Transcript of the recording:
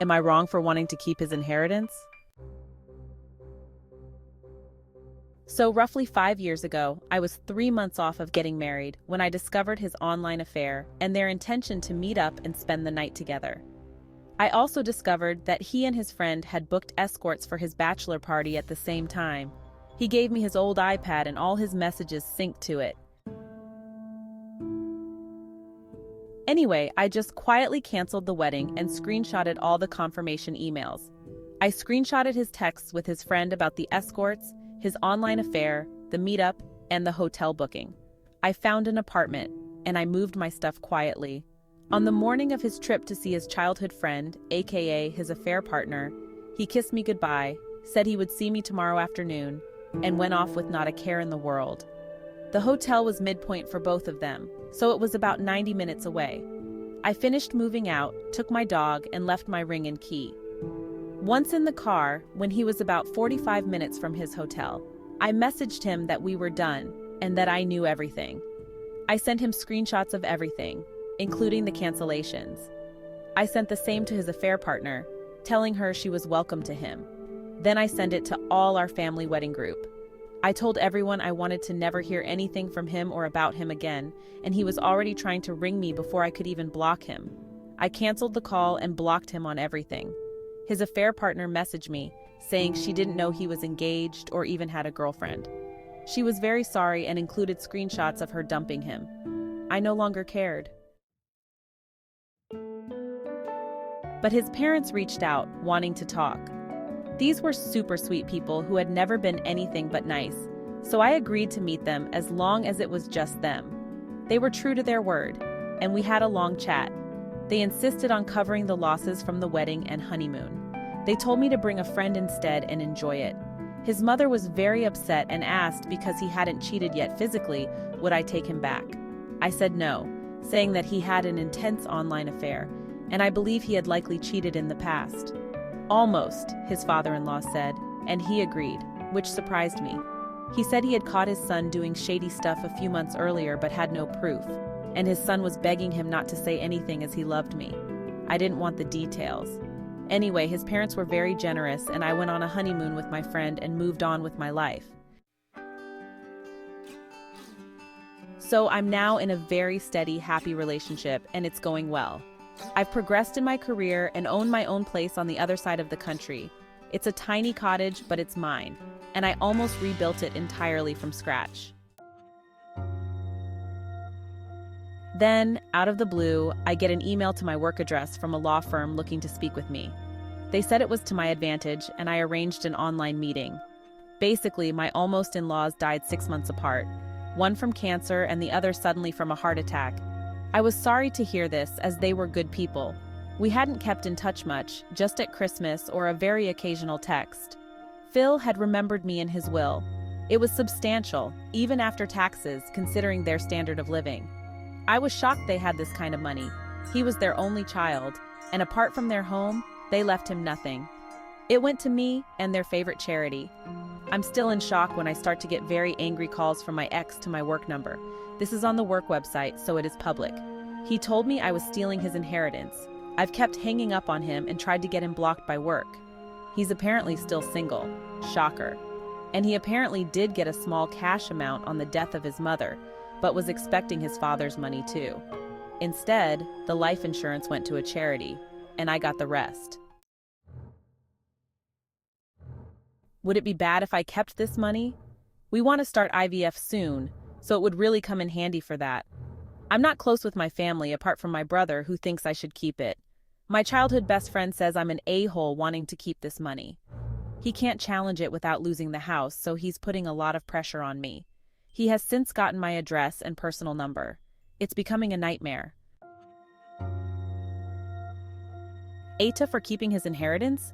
Am I wrong for wanting to keep his inheritance? So roughly 5 years ago, I was 3 months off of getting married when I discovered his online affair and their intention to meet up and spend the night together. I also discovered that he and his friend had booked escorts for his bachelor party at the same time. He gave me his old iPad and all his messages synced to it. Anyway, I just quietly canceled the wedding and screenshotted all the confirmation emails. I screenshotted his texts with his friend about the escorts, his online affair, the meetup, and the hotel booking. I found an apartment, and I moved my stuff quietly. On the morning of his trip to see his childhood friend, aka his affair partner, he kissed me goodbye, said he would see me tomorrow afternoon, and went off with not a care in the world. The hotel was midpoint for both of them, so it was about 90 minutes away. I finished moving out, took my dog, and left my ring and key. Once in the car, when he was about 45 minutes from his hotel, I messaged him that we were done and that I knew everything. I sent him screenshots of everything, including the cancellations. I sent the same to his affair partner, telling her she was welcome to him. Then I sent it to all our family wedding group. I told everyone I wanted to never hear anything from him or about him again, and he was already trying to ring me before I could even block him. I canceled the call and blocked him on everything. His affair partner messaged me, saying she didn't know he was engaged or even had a girlfriend. She was very sorry and included screenshots of her dumping him. I no longer cared. But his parents reached out, wanting to talk. These were super sweet people who had never been anything but nice, so I agreed to meet them as long as it was just them. They were true to their word, and we had a long chat. They insisted on covering the losses from the wedding and honeymoon. They told me to bring a friend instead and enjoy it. His mother was very upset and asked because he hadn't cheated yet physically, would I take him back? I said no, saying that he had an intense online affair, and I believe he had likely cheated in the past. Almost, his father-in-law said, and he agreed, which surprised me. He said he had caught his son doing shady stuff a few months earlier but had no proof, and his son was begging him not to say anything as he loved me. I didn't want the details. Anyway, his parents were very generous, and I went on a honeymoon with my friend and moved on with my life. So I'm now in a very steady, happy relationship, and it's going well. I've progressed in my career and own my own place on the other side of the country. It's a tiny cottage, but it's mine, and I almost rebuilt it entirely from scratch. Then, out of the blue, I get an email to my work address from a law firm looking to speak with me. They said it was to my advantage, and I arranged an online meeting. Basically, my almost in-laws died 6 months apart, one from cancer and the other suddenly from a heart attack. I was sorry to hear this, as they were good people. We hadn't kept in touch much, just at Christmas or a very occasional text. Phil had remembered me in his will. It was substantial, even after taxes, considering their standard of living. I was shocked they had this kind of money. He was their only child, and apart from their home, they left him nothing. It went to me and their favorite charity. I'm still in shock when I start to get very angry calls from my ex to my work number. This is on the work website, so it is public. He told me I was stealing his inheritance. I've kept hanging up on him and tried to get him blocked by work. He's apparently still single. Shocker. And he apparently did get a small cash amount on the death of his mother, but was expecting his father's money too. Instead, the life insurance went to a charity, and I got the rest. Would it be bad if I kept this money? We want to start IVF soon, so it would really come in handy for that. I'm not close with my family apart from my brother, who thinks I should keep it. My childhood best friend says I'm an a-hole wanting to keep this money. He can't challenge it without losing the house, so he's putting a lot of pressure on me. He has since gotten my address and personal number. It's becoming a nightmare. AITA for keeping his inheritance?